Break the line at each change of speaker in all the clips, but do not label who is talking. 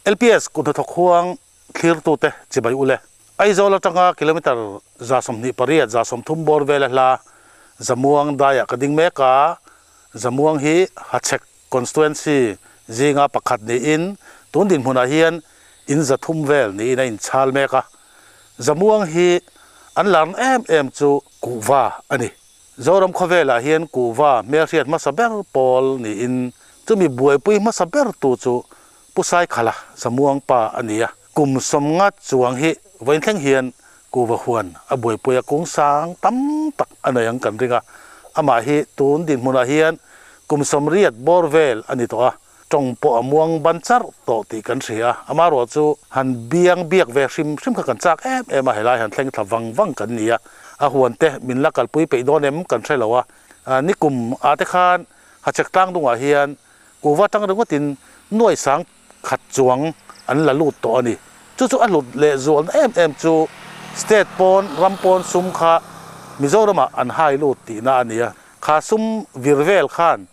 LPS ku thok huang thlir tu te chibai ule ai zola tanga kilometer za som ni pariat za som thum bor vela la zamuang daya kading meka zamuang hi hachek constituency zinga pakhat ni in tundin huna hian in zathum vel ni na in chal meka zamuang hi an lam em chu kuwa ani zoram khovela hian kuwa meriat masaber pol ni in chumi buai pui masaber tu chu pusai khala zamuang pa ania kum somnga chuang hi waintheng hian kuwa huan a buai pui a kung sang tam tak anayang kan ringa ama hi tundin huna hian kum somriat borvel ani to a tongpo amuang banchar to ti kan ria amaro chu han biang biak ve sim kha kan chak em a helai han thleng thawang wang kan nia a huan te min la kal pui pe donem kan threlowa nikum ate khan hachek tang dunga hian kuwa tang ringotin noi sang khat chuang an la lut to ani chu alut le zol em chu state pon rampon sum kha mizorama an hai lut ti na ania kha sum virvel khan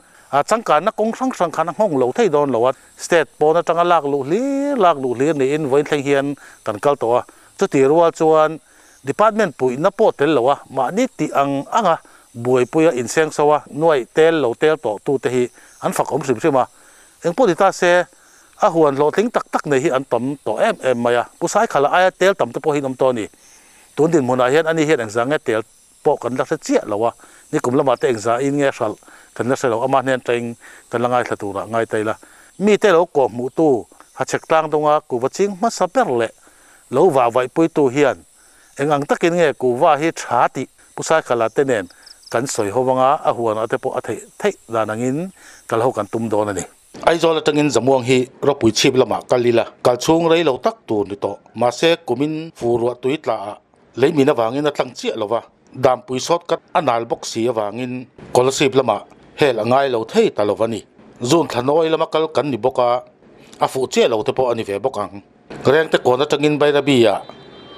changka na kong sang khan hong lo thei don lowat state pon atanga lak lu hlir ni in voin thleng hian kan kal to chu ti rual chuan department pui na po tel lowa ma ni ti anga buai puya in seng sowa noi tel lo tel to tu te hi an fakom sim eng po dita se a huan lo tling tak nei hi an tom to em maya pusai khala aya tel tam te po hi nom to ni tundin mona hian ani hian engzang tel po kan lak se chia lowa ni kumlama te engza in nge sal kan na selo ama nen teng kan langai thatura ngai taila mi te lo ko mu tu hachek tlang donga ku waching ma saper le lo wa vai pui tu hian engang takin nge ku wa hi thati pusai khala te nen kan soi howanga a huan ate po thei danangin kal ho kan tum don ani ai zola tangin zamuang hi ropui chip lama kalila kalchung rei lo tak tu ni to ma se kumin furwa tuitla leimina wangin atlang chi lova dam pui sot kat anal box si awangin scholarship lama hel angai lo thei talovani zun thanoi lama kal kan ni boka afu che lo te po ani ve bokang reng te kona tangin bairabia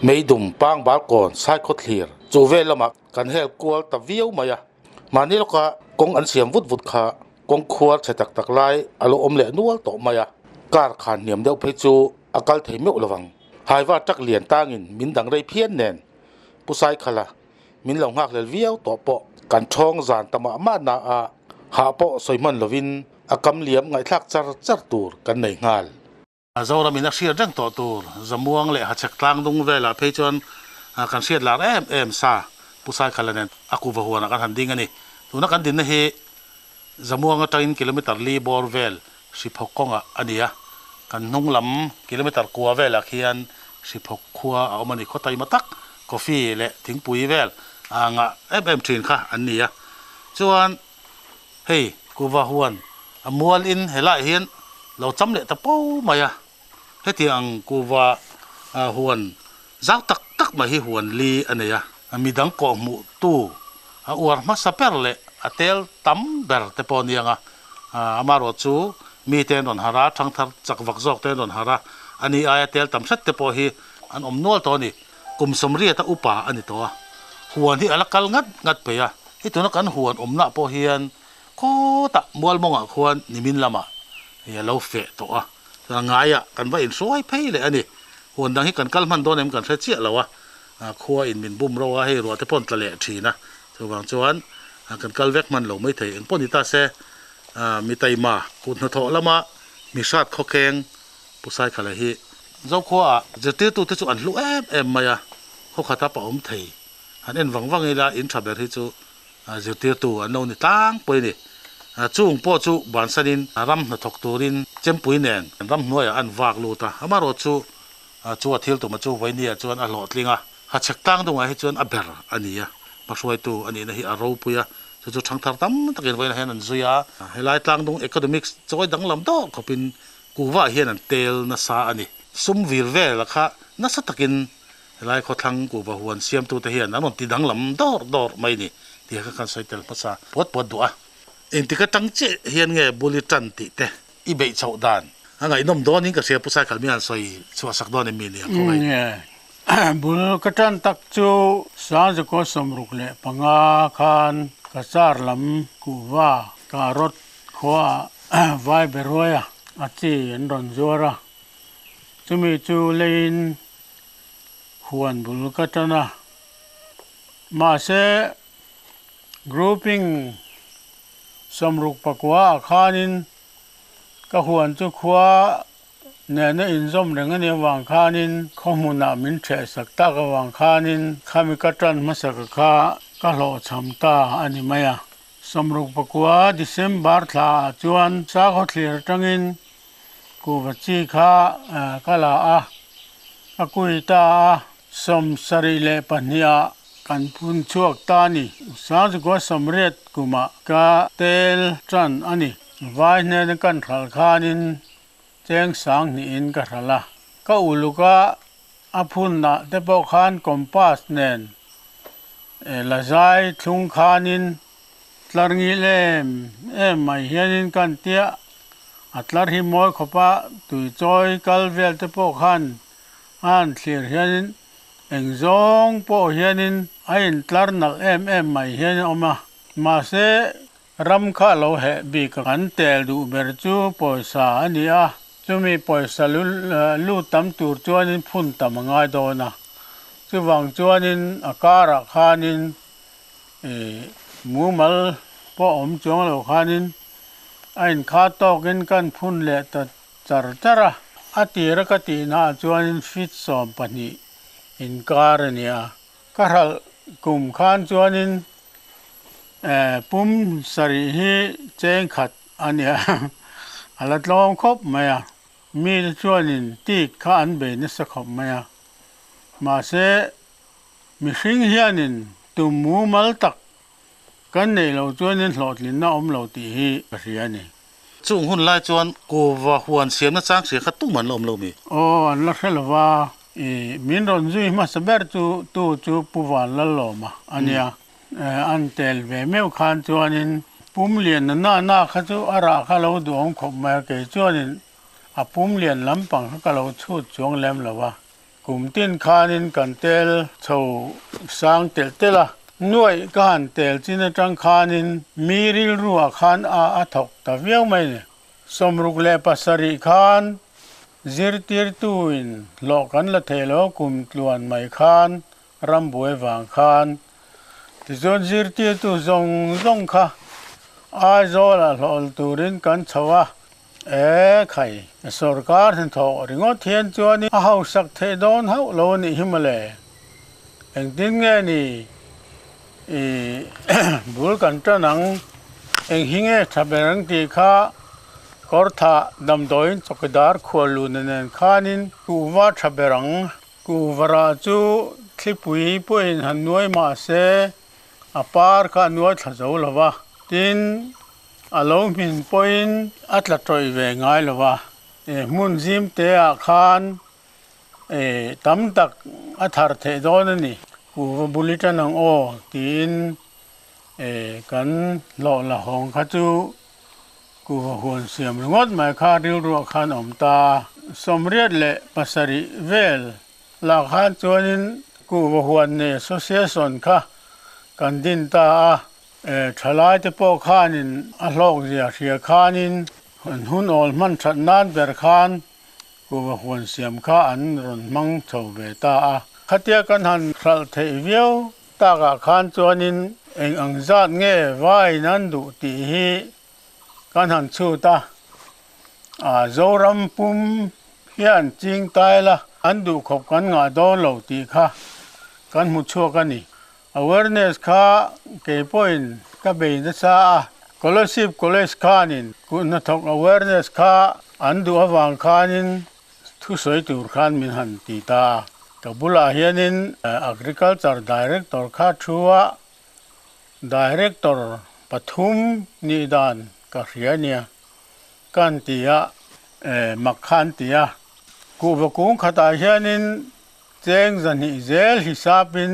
meidum pang balkon sai khot hlir chuwe lama kan hel kwal ta viau maya mani loka kong an siam vut kha kong khuar chetak tak lai alo omle nual to maya kar khan niam deuh phei chu akal thei meu lawang haiwa tak lian tangin min dang rei phian nen pusai khala min lo ngak lel viau to po kan thong zan tama ma na a ha po soiman lovin akam liam ngai thlak char tur kan nei ngal azora min a shir jang to tur zamuang le hachek tlang dung vela phei chon kan siat lar em sa pusai khala nen aku wa huana kan handing ani tuna kan din na he zamuang atang kilometer li borvel siphokonga ania kan nunglam kilometer kwa vela khian siphok khua awmani khotai matak coffee le thingpui vel anga em thin kha ania chuan hei kuwa huan amual in helai hian lo chamle ta po maya heti ang kuwa huan zau tak ma hi huan li ania amidang ko mu tu a war ma saperle atel tam ber te ponianga amaro chu mi ten on hara thangthar chakwak jok ten on hara ani aya tel tam sat te po hi an omnol to ni kum somri ta upa ani to huan hi alakal ngat pe ya hituna kan huan omna po hian ko ta mual monga huan nimin lama ya lo fe to ngaya kan va in soi phei le ani huan dang hi kan kalman donem kan thre chia lawa khuwa in min bum ro he ro te pon tlale thina chuwang chuan kan kalvek man lo mai thei en ponita se mi taima kun na tho lama mi sat khokeng pusai khala hi zo khuwa jeti tu te chu an lu em maya ho khata pa om thei han en wang ila in thaber hi chu jeti tu anno ni tang poi ni chung po chu ban sanin ram na thok turin chempui nen ram noya an wak lu ta amaro chu chu athil tu ma chu voinia chuan a lot linga ha chek tang dunga hi chuan a ber ania paswai tu ani na hi a ro puya chu thangthar tam takin voina hen an zuya helai tlang dung economics choi dang lam do khopin kuwa hian an tel na sa ani sum vir vel kha na sa takin helai kho thang kuwa huan siam tu te hian anon ti dang lam dor mai ni ti ka kan saitel pasa pot du a entika tangche hian nge bulletin ti te i bei chau dan angai nom don in ka sia pusai kalmian soi chua sak don mi ni ko ai
bul katan tak chu sa je ko somruk le panga khan kachar lam kuwa karot khwa vai beroya achi en ron zora chu mi chu lein huan bul ka tana ma se grouping samruk pakwa khanin ka huan chu khwa ne na inzom renga ne wang khanin khomuna min the sakta ka wang khanin khami ka tan masaka kha ka lo chamta ani maya samruk pakwa December thla chuan sa kho thlir tangin ku bachi kha kala a akuita som sari le pahnia kan phun chuak ta ni sa go samret kuma ka tel tran ani vai ne kan thal khanin cheng sang ni in ka thala ka uluka aphun na te bo khan kompas nen la zai thung khanin tlarngi lem mai hianin kan tia atlar hi moi khopa tui choi kalvel te po khan an thlir hianin engzong po hianin ain tlarnal mai hian oma ma se ram kha lo he bi kan tel du ber chu poisa ania chumi poisa lu tam tur chuanin phun tam ngai dona chuwang chuanin akara khanin mumal po om chuang lo khanin ain kha tokin kan phun le ta chara atira ka ti na chuanin fit som pani in karania karal kum khan chuanin pum sari hi cheng khat ania alat lom khop maya mi chuanin ti khan be ni sakhop maya ma se mi hring hianin tumu mal tak kan nei lo chuanin hlotlin na om lo ti hi riani
chung hun lai chuan ko wa huan siam na chang se khatu man lom lo mi
an la khelwa min ron zui ma saber chu puwan la loma ania an tel ve meu khan chuanin pum lian na kha chu ara kha lo dong khop ma ke chuanin a pum lian lampang ka lo chu chuang lem lawa kum tin khanin kan tel chho sang tel tela nuai kan tel chin atang khanin miril ruwa khan a thok ta viau mai ne somruk le pasari khan zirtir tuin lo kan la thelo kum tluan mai khan rambuai wang khan tizon zirtir tu zong kha a zola lol turin kan chawa khai sarkar than tho ringo thian chuani a hau sak the don hau lo ni himale engtin nge ni bul kan tanang eng hinge thaberang ti kha kortha damdoin chokdar kholu nen khanin kuwa thaberang kuwara chu thlipui poin hanoi ma se apar kha nuai thazo lawa tin along min poin atla troi ve ngai lawa mun jim te a khan tam tak athar the don ni ku bulletin ang o tin kan lo la hong kha chu ku huan siam ngot mai kha ril ro khan om ta somriat le pasari vel la khan chuanin ku huan ne association kha kan din ta thalai te po khanin a hlok zia hria khanin hun ol man that nan ber khan ku huan siam kha an ron mang tho ve ta khatia kan han khral thei viau ta ga khan chuanin eng ang zat nge vai nan du ti hi kan han chu ta zoram pum hian ching tai la an du khop kan nga don lo ti kha kan mu chu ka ni awareness kha ke point ka be na sa scholarship college khanin ku na thok awareness kha an du awang khanin thu soi tur khan min han ti ta kabula hianin agriculture director kha thua director pathum nidan ka hiania kan tia makhan tia ku bakung khata hianin cheng zani zel hisabin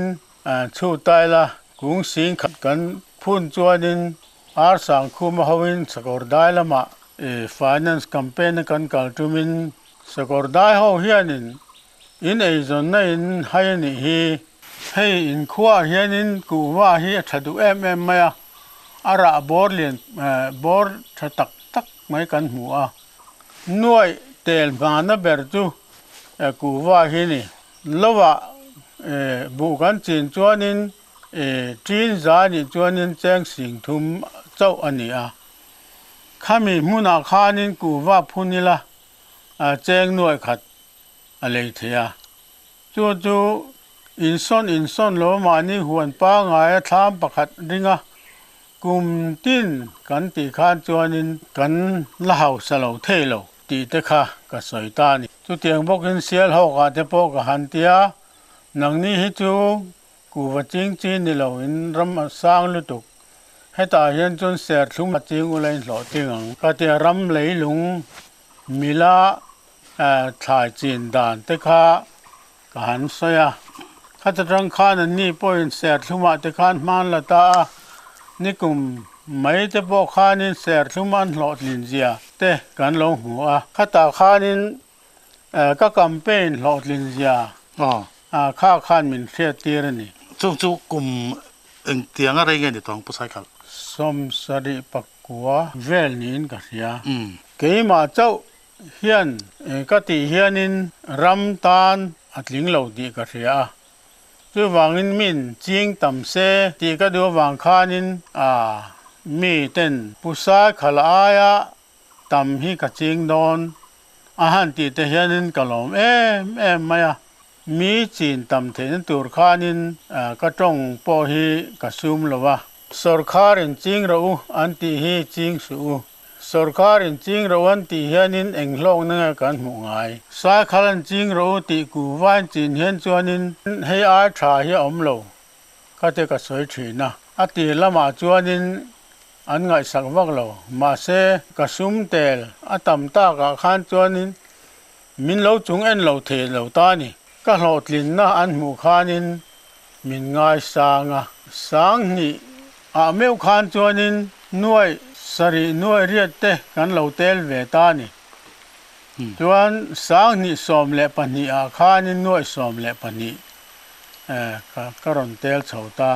chu taila kung sing khat kan phun chuanin ar sang khuma hawin sakor dailama finance campaign kan kaltumin sakor dai ho hianin in ei zon na in hayani hi hei in khuwa hianin ku wa hi thadu maya ara borlian bor thatak tak mai kan hmu a nuai tel ma na ber chu กูว่าฮินี่แล้วว่าบุกันจีนจวนนินจีนจานี่จวนนินแจ้งสิงทุมเจ้าอันนี้ข้ามีมุนาคานินกูว่าพูนี่ละแจ้งหน่วยขัดอะไรเทียจู่อินซอนโลมานี่หวนป้าไงทามประคัดริงกุมตินกันตีคานจวนนินกันละหาวสลาวเทลาวตีเตค่ะก็สวยตานี่จู่เตียงบอกกินเสียหอกาเตปอกหันเตียนังนี้ฮิจูกูว่าจริงจีนนี่เราอินรำสร้างลุตุกให้ตาเห็นจนเสียทุ่มจริงอุไรหล่อจริงก็เตียรำไหลหลงมิลาถ่ายจีนด่านเตค่ะก็หันเสียข้าจะรังคานันนี่พออินเสียทุ่มเตค่ะมันละตานี่กุมไม่จะบอกข้านินเสียทุ่มันหลอดลินเจียเตกันลงหัวข้าตาข้านินก็กำเป็นหลอดลินเจียข้าขันมินเสียตีรนี่
จู่กลุ่มเตียงอะไรเงี้ยเดี๋ยวต้องผู้ชายครับ
สมสริปักกัวเวลนินกันเสียเกี่ยมาเจ้าเฮียนก็ตีเฮียนินรำตานอัดลิงเหล่าดีกันเสียจู่วางินมินจิงตำเสตีก็ดูวางข้านินมีเต้นผู้ชายขลายตำฮีกจิงโดนอาหารตีเตเฮียนินกลมไม่มีจีนตำเทนตูร์ขานินก็จงปอฮีกซุมลวะสรคารินจิงเราอันตีฮีจิงสูสรคารินจิงเราอันตีเฮียนินเองโลกนั่งกันหมู่ไงสายขลันจิงเราตีกูวันจีนเฮียนจวนินให้อาชาเฮียอมโลก็เตก็สวยฉีนะอตีละมาจวนินอันไงสักวักเรามาเสกซุมเตลอตำตากะขานจวนินมินเราจุงเอ็นเราเทเราตานี่ก็หลอดลินนะอันหมู่ขานินมินง่ายสางนี่เมวขานจวนินหน่วยสรีหน่วยเรียดเตกันเหล่าเตลเวตานี่จวนสางนี่สอมเละปนีขานินหน่วยสอมเละปนีก็รอนเตลเฉาตา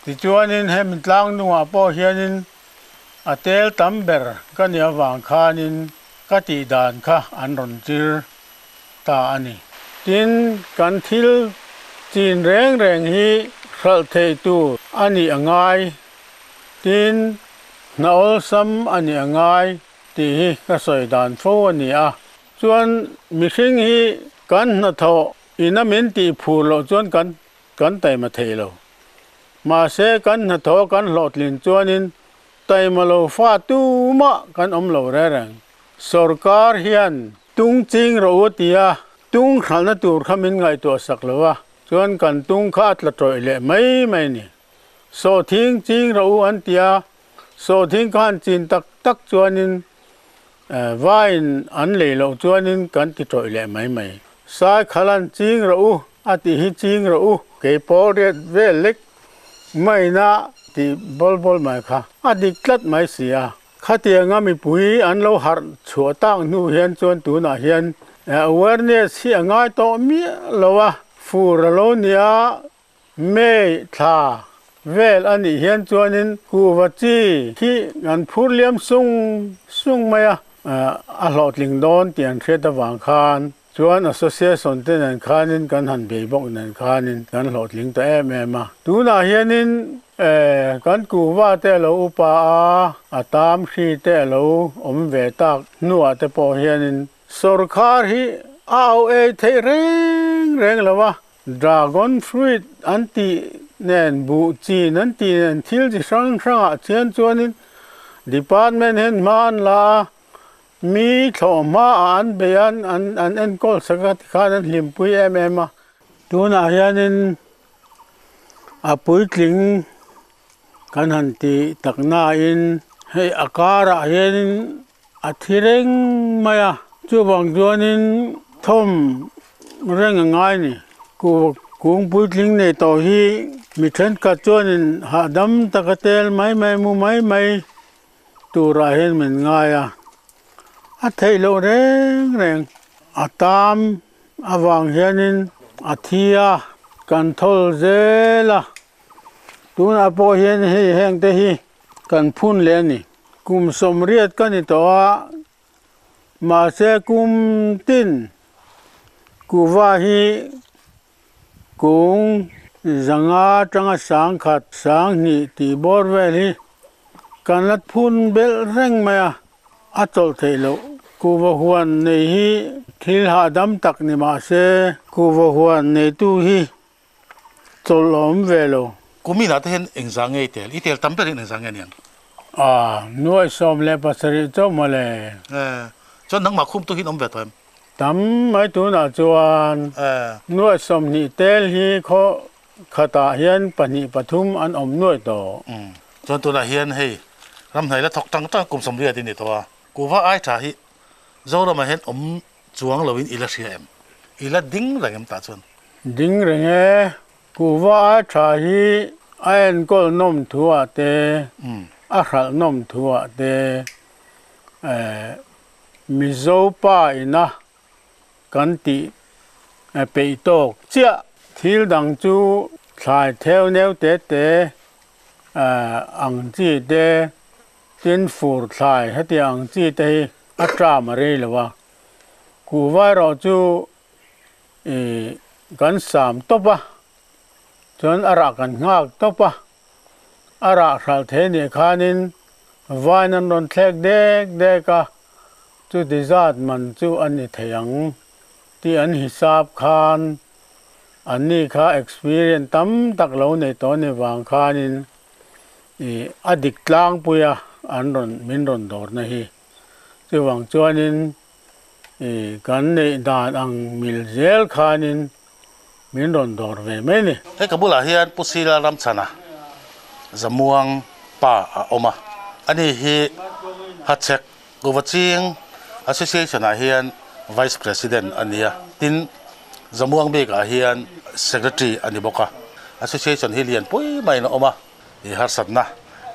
ที่จวนนินให้มันล้างนัวปอเฮียนินเตลตัมเบอร์ก็เนี่ยวางขานินก็ตีดานค่ะอันรอนจิรตาอันนี้จีนกันทิลจีนแรงฮีขัลเทตูอันนี้ง่ายจีนนาอลซัมอันนี้ง่ายที่ก็สวยดานโฟนี่ส่วนมิชิงฮีกันนาทออินามินตีพูโลส่วนกันไตมาเทโลมาเสกันนาทอกันหลอดลินส่วนนินไตมาโลฟาตูมะกันอมโลแรงสรการเฮียนตุงจิงเราตีตุงขันนัตูร์ขมินไงตัวสักเลยวะจนกันตุงขาดละตรอยเละไม่นี่โซทิ้งจริงเราอันเตียโซทิ้งกันจีนตักจวนนินวายอันเล่เราจวนนินกันติดตรอยเละไม่สายขลันจริงเราอติหิจริงเราเก็บพอเรียดเวลเล็กไม่น่าที่บอลไม่ค่ะอดีกลัดไม่เสียข้าเตียงมีปุ๋ยอันเราหัดชัวตั้งนู่เฮียนจวนตัวน่ะเฮียนawareness hi angai to mi lowa fur lo nia me tha vel ani hian chuanin ku wachi hi an phurliam sung maya a hlot ling don tian theta wang khan chuan association ten an khanin kan han be bok nan khanin kan hlot ling ta ma tu na hianin kan ku wa te lo upa atam khi te lo om ve tak nuwa te po hianin Sarkar hiเทเร่งแล้ววะ Dragon fruit อันตีเน่นบูจีนันตีเน่นทิลจิช่างเชียนจวนนิน Department เห็นมันละมีโถมาอันเบียนอันเอ็นกอลสกัดขานันลิมปุยมาตัวน่ะเฮียนินปุยกลิงกันหันตีตักนาอินให้อาการเฮียนินทิเร่งมาจู่บางจวนนินทอมเร่งง่ายนี่กูพูดลิงในต่อฮีมีเทนกัดจวนนินหาดำตะกเตลไม่มูไม่ตัวราเห็นมันง่ายเทโลเร่งตามวางเฮียนินเทียกันทอลเซล่ะตัวน่ะพอเห็นแห้งแต่ฮีกันพุ่นเลนี่กุมสมเรียดกันนี่ตัวมาเสกุมติน kuwa hi kung zanga tanga sang khat sang ni ti bor vel hi kanat phun bel reng maya atol thelo kuwa huan nei hi thil ha dam tak ni ma se kuwa huan nei tu hi tolom velo
kumi na te hen engzang ei tel itel tamper hin engzang enian
nuai som le pasari to male
chon nang ma khum tu hin om ve toem
tam mai tu na chuan nuai som ni tel hi kho khata hian pani pathum an om nuai to
chon tu na hian hei ram nai la thok tang tang kum som ria ti ni to kuwa ai tha hi zora ma hen om chuang lovin ila siam ila ding rangem ta chon
ding renge kuwa tha hi ain kol nom thua te a khal nom thua te mizo pa ina kan ti pe tok chia thil dang chu thlai theo neu te te ang chi te tin fur thlai hati ang chi te a tra ma re lawa kuwa ro chu kan sam topa chon ara kan ngak topa ara khal the ni khanin vainan ron thlek dek ka chu dizat man chu ani theyang ti an hisab khan ani kha experience tam tak lo nei to ne wang khanin adik tlang puya an ron min ron dor na hi chu wang chuanin kan nei dan ang mil zel khanin min ron dor ve me ni
he kabula hian pusila ram chana zamuang pa oma ani hi hachek govaching association a hian vice president ania tin zamuang be ka hian secretary ani boka association hi lian pui mai na oma hi har satna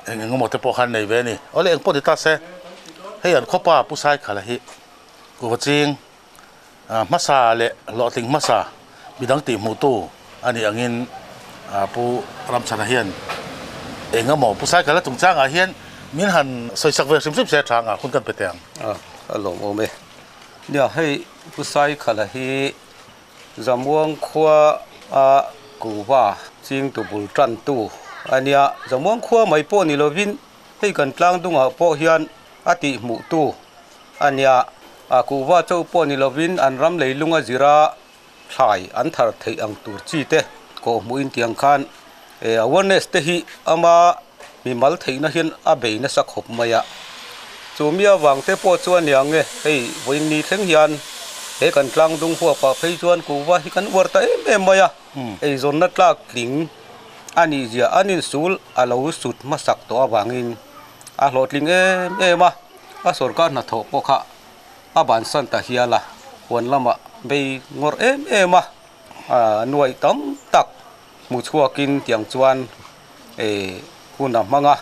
engeng mo te po khan nei ve ni ole eng po ta se hei an khopa pusai khala hi govaching masa le lo ting masa bidang ti mu tu ani angin pu ram chana hian engamo pusai khala tungchang a hian min han soisak ve sim sim se thang a khun kan peteng
alo ome nia hei pusai khala hi zamuang khwa a kuwa ching tu bul tran tu ania zamuang khwa mai po ni lovin hei kan tlang dunga po hian ati mu tu ania a kuwa chau po ni lovin an ram leilunga zira thlai an thar thei ang tur chi te ko muin tiang khan awareness te hi ama mi mal theina hian a beina sak khop maya chumia wangte po chuan yang nge hei voin ni thleng hian he kan tlang dung hu pa phei chuan kuwa hi kan warta em maya ei zon na tlak tling ani zia anin sul alo sut ma sak to awangin a hlotling em a sarkar na tho po kha a ban san ta hiala hon lama bei ngor em nuai tam tak mu chuakin tiang chuan kuna manga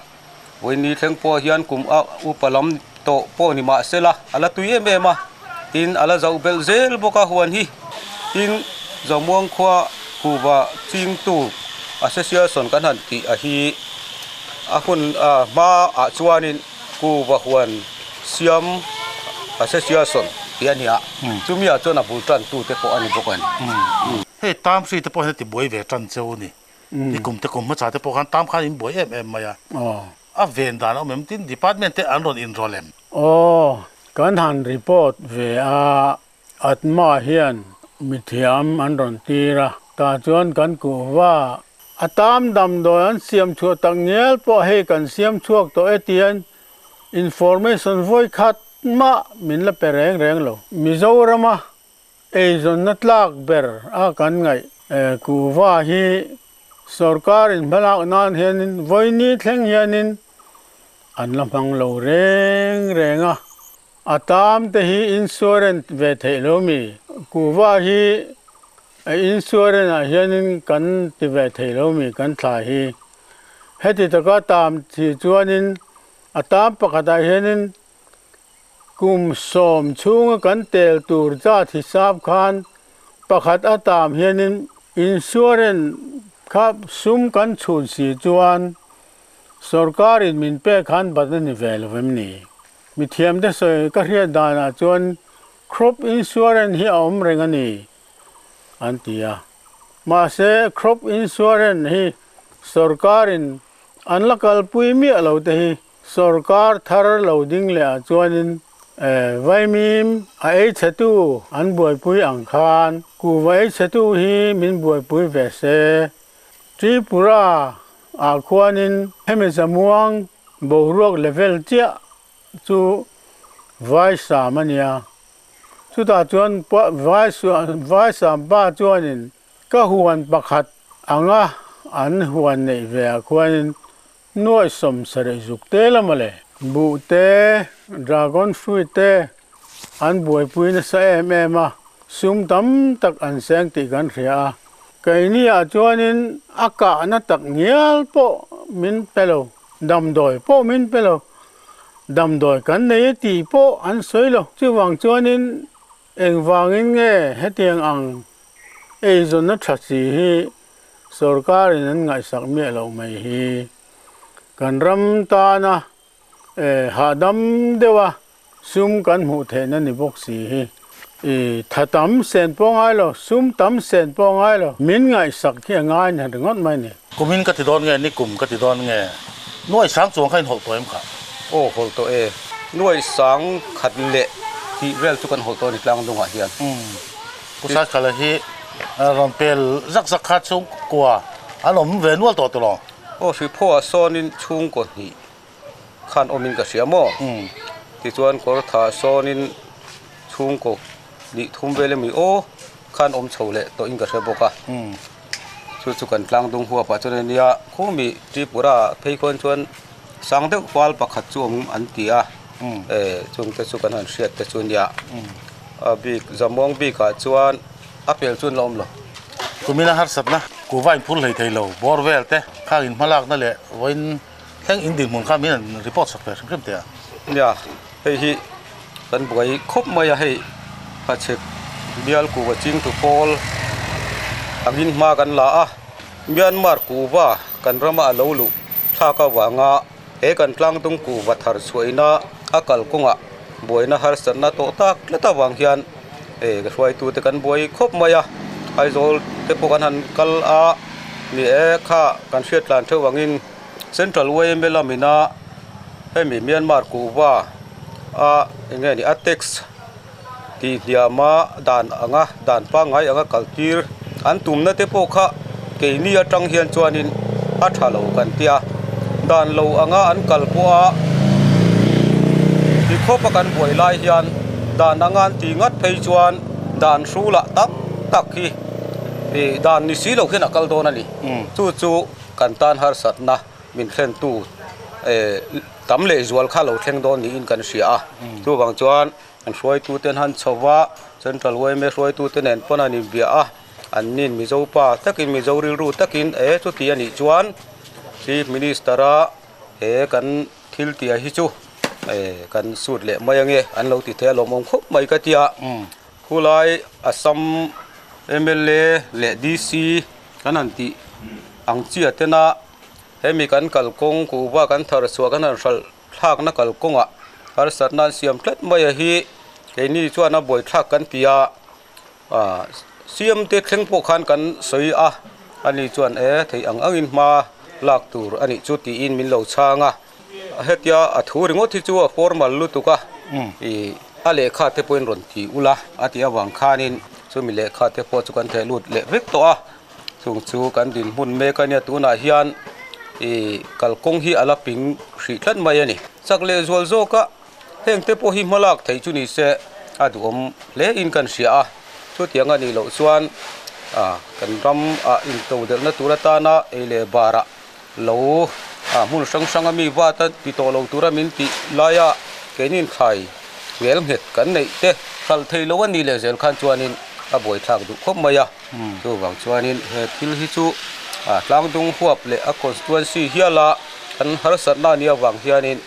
voini thleng po hian kum a upalam to po ni ma sela ala tuye mema tin ala zau bel zel boka huan hi tin zamuang khwa kuwa ching tu association kan han ti a hi a hun ma a chuanin kuwa huan siam association tiania chumia chona bultan tu te po ani bokan
he tam si te po he ti boi ve tan cheu ni ni kum te kum ma cha te po khan tam khan in boi em maya a ven dan o mem tin department te an ron enrollem
kan han report ve a atma hian mithiam an ron tira ta chuan kan ku wa atam dam do an siam chu tak ngel po he kan siam chuak to etian information voi khat ma min la pereng reng lo mizorama zon natlak ber a kan ngai ku wa hi sarkar in balak nan hianin voini thleng hianin an lamang lo renga atam te hi insurance ve theilomi kuwa hi insurance a hianin kan ti ve theilomi kan thla hi heti taka tam thi chuanin atam pakata hianin kum som chunga kan tel tur cha thi sap khan pakhat atam hianin insurance khap sum kan chhun si chuan sarkar in min pe khan badani vel vemni mithiam de soi ka hria dana chuan crop insurance hi om rengani อันตียมาเสครบอินชัวเรนฮีสรการินอันละกัลปุยมีเราแต่ฮีสรการทาร์เราดิ้งเลยจวนินไว้มีมไอเชตูอันบวยปุยอังคารกูไว้เชตูฮีมินบวยปุยเวเซทริปุราอาควานินเฮมิสมวงบวกรวกเลเวลเจ้าจูไว้สามัญญาสุดท้ายจวนไว้สามบ้าจวนินก็หวนประคัดอังอันหวนในเวอควานินน้อยสมสระจุกเตละมาเลยบูเตดราก้อนฟรุยเตอันบวยปุยนสเอเมมาซุมตำตักอันเสียงติกันเสียไก่นี่อาจวนนินอากาศนัตักเงียลโปมินเปโลดำดอยโปมินเปโลดำดอยกันในตีโปอันสวยโลชื่อวังจวนนินเองวางินเงเฮตียงอังเอจนนัทสีฮีสรการนั้นไงสักเมียเราไม่ฮีกันรำตานะหาดำเดวะซุมกันหูเทนันนิบกสีฮีถ้าตำเส้นปองไงล่ะซุมตำเส้นปองไงล่ะมินไงสักที่ง่ายเนี่ยถึงงดไหมเนี่ย
กุมินก็ติดโดนไงนี่กลุ่มก็ติดโดนไงน้อยช้างสวงใครหกตัวเอ็มค่ะ
โอ้โหตัวหน่วยสังขัดเละที่เรียลทุกันหกตัวนี่กลางตรงหัวเฮียน
กุศลคาร์ฮีรอนเปลสักขัดสูงกว่าอารมณ์เวนวัลตัวตลอด
โอ้สิพ่อโซนินชุ่งกว่านี่ขันอมินกับเสียหม้อที่ชวนกอร์ธาโซนินชุ่งกว่าดิทุ่มเวลมีโอขันอมโฉเละตัวอินกับเสียบกะสุกันกลางตรงหัวปัจจุบันนี้คู่มีจีปุระเพย์คนชวนสังเด็กควาลปักขัดจุ่มอันตีจุ่มแต่สุกันหันเสียแต่ชวนยาบีกจำมองบีกชวนอัพเปิลชวนลมหรอ
กูมีนะฮัตสัตนะกูว่าอินพูดเลยไทยเราบอร์เวลเต้ข้าอินมาลากนั่นแหละวันแข่งอินดินมุนข้ามีนั่นรีพอร์ตสักเพื่อนเพื่อนเตี้ย
เนี่ยเฮ้ยกันบ่อยคบมาให้พัชเชกเบียลกูว่าจริงทุกคนอักินมากันละเมียนมาร์กูว่ากันรำมาเลวลุถ้าก็ว่างะกันกลางตรงกูว่าทาร์สวยนะอักลกงะบ่อยนะฮาร์สันนะโตตักและตะวังเฮียนก็ช่วยตัวแต่กันบ่อยคบมาไอโซลเทปกันหันกัลนี่ข้ากันเชียดลานเทวังอินเซ็นทรัลเวย์เมลามินาให้มีเมียนมาร์กูว่าอย่างเงี้ยนี่อัตเท็กซ์ที่เดียมาด่านด่านปังไงกัลตีร์อันตุ่มนั่นเทปข้าเกนี่จังเฮียนจวนินอัฐาโลกันเตียด่านโลอันกัลปัวที่คบกันบ่อยไล่เฮียนด่านงานตีงัดเพย์จวนด่านสูละตักฮีด่านนิสีเราขึ้นอักลโดนั่นนี่จู่กันตานฮาร์สัตนะมินเข่นตู้ตำเละจวลข้าเราเข่งโดนนี่อินกันเสียจู่บางจวนอันช่วยตู้เต็นหันชาวะเซ็นทรัลเวย์ไม่ช่วยตู้เต็นเอ็นปนันนิเบียอันนี้มิโซป้าตักินมิโซริรูตักินจุดที่อันนี้จวนชีฟมินิสเตอร์กันทิลที่ฮิจูกันสุดเละมาอย่างเงี้ยอันเราติดเทลมงคุบไม่กติยาผู้ไล่อัสซัมMLA และ DC กันนั่นที่อังเจียเตนะมีกันกัลกงกูว่ากันทาร์สวกันนั่นสัลทักนักกัลกงฮาร์สัตนันเสียมเล็ดไม่ฮีนี่ชวนนับบ่อยทักกันที่เสียมเด็กเข่งพวกขันกันสวยอันนี้ชวนที่อังอินมาลากตูร์อันนี้จุดที่อินมินเหล่าช่างเฮียถูริงอที่จัวฟอร์มัลลุตุกะอะไรข้าเทปอินรอนที่อุลาอาทิตย์วังคานินส่วนมีเลขาเทปจุกันเทลุดเละเวกตัวส่งชูกันดินหุ่นเมกันเนี่ยตัวนาเฮียนกัลกงฮีอาลาปิงสีทันมาอย่างนี้สักเลจวลโซกะเฮงเทปหิมลักไทยจุนิเสอดูอมเลอินกันเสียชุดยังอันนี้เราส่วนกันรำอินตัวเดินนัตุรตานะเลบาระเรามุนสังมีว่าตัดปิโตเราตุระมินติลายะเกนินไทยเวลเหตุกันในเตะขัลเทลวันนี้เลยเซลขันจวนินบ่อยทักดูคบมายาตัวบางจวนินทิลฮิจูหลังดงหัวเละคอนสตวนซีเฮียละกันฮาร์สันนานี่บางเฮียนิน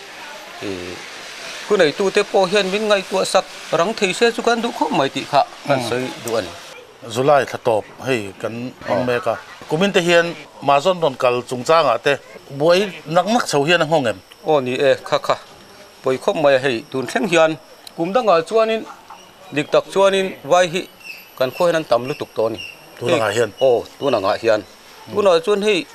คุณไอตัวเตปโอเฮียนมินไงตัวสักรังเทเสจุกันดูคบไม่ติขะกันใส่ดูอัน
จุลัยถ้าตอบให้กันอันเมกากูมินเตเฮียนมาจนตอนกัลจงจ้างเตบ่อยนักเฉาเฮียนห้องเอ็ม
โอ้นี่ค่ะบ่อยคบไม่ให้ตุนเข่งเฮียนกุมดังจวนินดิกตักจวนินไว้ฮิกันโคให้นั้นตำลุตุกตัวนี่
tu na hian
tu na nga hian tu na chuan hei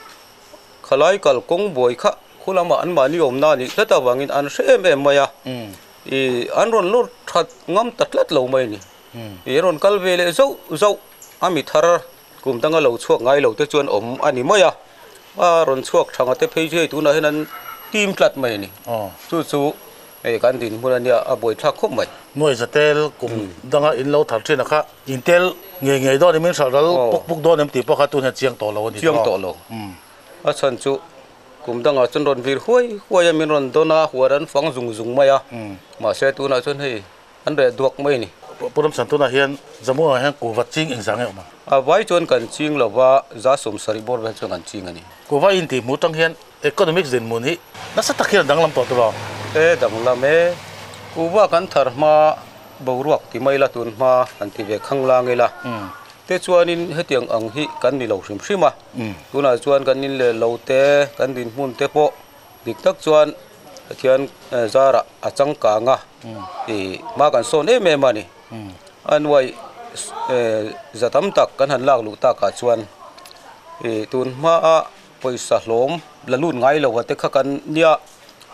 khalai kal kong boi kha khulama an ma ni om na ni tata wangin an sem em maya i an ron lo that ngam tatlat lo mai ni i ron kal vele zo ami thar kum tanga lo chuak ngai lo te chuan om ani maya a ron chuak thanga te phei je tu na hian tim tlat mai ni chu kan din mulania a boi thak khop mai
noi zatel kum danga in lo thar thina kha intel nge do ni min sa dal puk do nem ti pa kha tu na chiang to lo ni
chiang to lo a chan chu kum danga chun ron vir huai min ron dona huaran fang zung maya ma se tu na chun hei an re duak mai ni
puram san tu na hian zamu hian ku wat ching ing sang ma
a vai chon kan ching lo wa za som sari bor ba chon kan ching ani
ku va in ti mu tang hian economic zin mun hi na sa takhian danglam to ba
danglam e ku wa kan thar ma boruak ti mai la tun ma an ti ve khang la ngela te chuanin hetiang ang hi kan ni lo hrim hrima tuna chuan kan nin le lo te kan din mun te po dik tak chuan thian zara achang ka nga e ma kan son e me mani anwai zatam tak kan han lak lu ta ka chuan e tun ma a poisa hlom lalun ngai lo wa te kha kan nia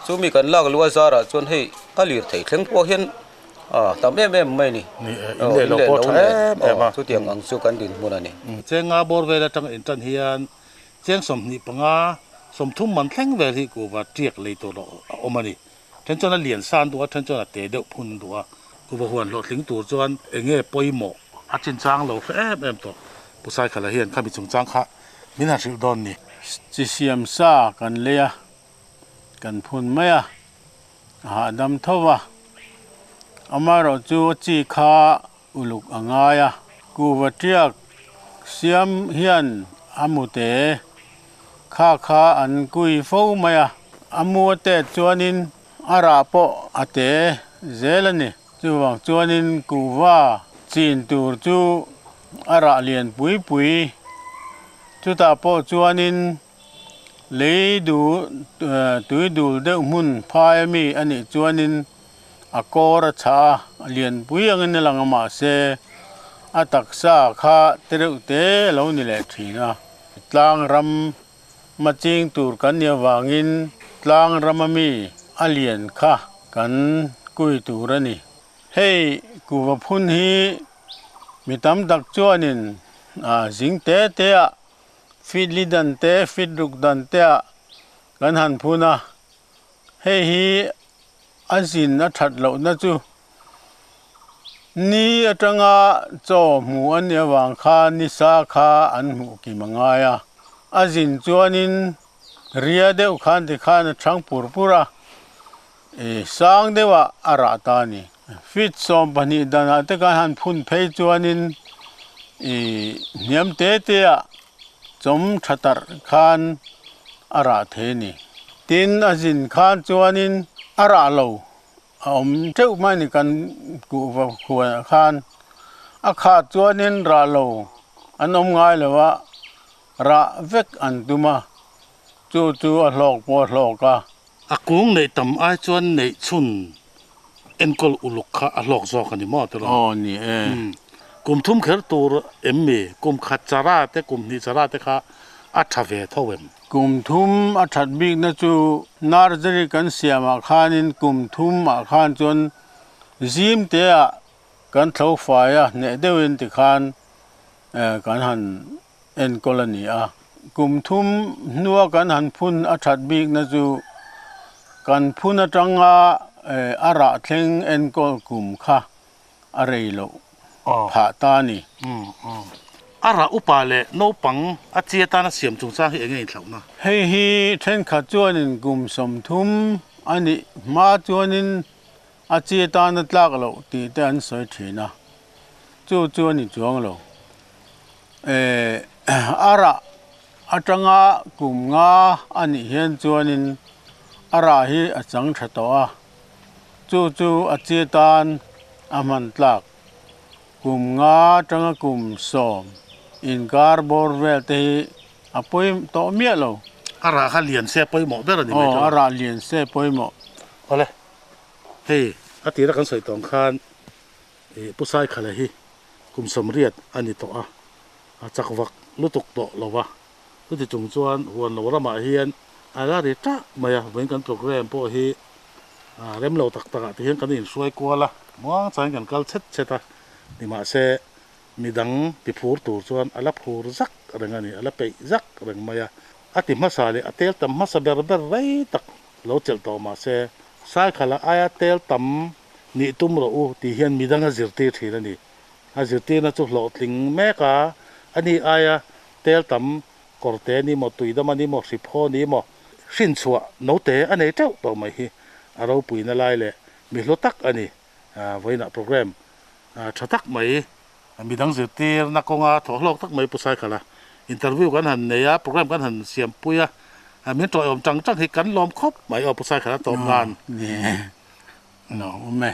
chumi kan lak lu zara chuan hei alir thei thleng po hian tam em mai ni
le lo po
ma chu tiang ang chu kan din mun ani
chenga bor vela tang in tan hian cheng som ni panga som thum man thleng ve hi ku wa triak le to lo omani then chona lian san tu then chona te de phun tu ku ba huan lo tling tur chuan enge poimo a chin chang lo em to pusai khala hian khami chung chang kha min ha sil don ni
chi siam sa kan leya kan phun maya ha dam thowa amaro chu chi kha uluk angaya ku watiak siam hian amute kha an kui fo maya amute chuanin ara po ate zelani chuwang chuanin kuwa chin tur chu ara lian pui chu ta po chuanin leidu tuidul de mun phai mi ani chuanin akora cha lian pui angin langama se ataksa kha tereu te lo ni le thina tlang ram maching tur kan ya wangin tlang ramami alien kha kan kui turani hei kuwa phun hi mitam dak chuanin jing te a fit lidan te fit ruk dan te kan han phuna hei hi azin na that lo na chu ni atanga cho mu an ya wang kha ni sa kha an mu ki mangaya azin chuanin ria deuh khan ti khan thang purpura e sang dewa ara ta ni fit som bani dana te kan han phun phei chuanin e niam te a chom thatar khan ara the ni tin azin khan chuanin ara lo om teu mai ni kan ku wa khuwa khan a kha chuanin ra lo anom ngai lewa ra vek an tuma chu a hlok po hloka
akung nei tam ai chuan nei chun enkol uluk kha a hlok zo khani mo to
ni
kum thum kher tur emmi kum khat chara te kum ni chara te kha a thave thowem
kum thum a that bik na chu narjari kan siama khanin kum thum a khan chon zim te a kan thlo faya ne deuin ti khan kan han en colony a kum thum nuwa kan han phun a that bik na chu kan phun atanga ara thleng en kol kum kha areilo pha ta ni
ara upale no pang a chia ta na siam chung cha hi engei thlauna
hei hi then kha chuanin kum som thum ani ma chuanin a chia ta na tlak lo ti te an soi thina chu ni chuang lo ara atanga kum nga ani hian chuanin ara hi achang thatoa chu a chia tan a man tlak kum nga tanga kum som in carbor velte apoi to mielo
ara kha lian se poi mo ber ni mai to
ara lian se poi mo
ole hei atira kan soi tong khan pusai khala hi kum som riat ani to a จักวักลุตุกโตเราวะลุติจุงจวนหัวเราละมาเฮียนอะไรเรจ้ามาเหมือนกันโปรแกรมพวกฮีเริ่มเราตักที่เห็นกันนี่สวยกว่าละมองใจกันกัลเช็ดนี่มาเสมีดังที่พูดตัวจวนอัลพูดซักอะไรเงี้ยนี่อัลไปซักอะไรมาอติมาสาเลยอเตลตัมมาสเบอร์เบอร์ไรตักเราเจลต่อมาเสสายขละอายเตลตัมนี่ตุ้มเราที่เห็นมีดังจิรตีทีละนี่จิรตีน่าจะหลอดลิงแม่กาอันนี้อายเตลตัมกอร์เตนี่หมดตุยดามันนี่หมดสิบพ่อนี่หมดสินชัวโนเตอันนี้เจ้าต่อมาฮีเราปุยนั่นไล่เลยมีรถตักอันนี้ไว้หน้าโปรแกรมชะตักไหมมีดังจิรตีนักกงถอดลอกตักไหมผู้ชายขละอินเตอร์วิวกันหันเนี่ยโปรแกรมกันหันเสียมปุยมีตัวอมจังให้กันล้อมครบไหมเอาผู้ชายขละตอบงาน
เนี่ยเนาะแม่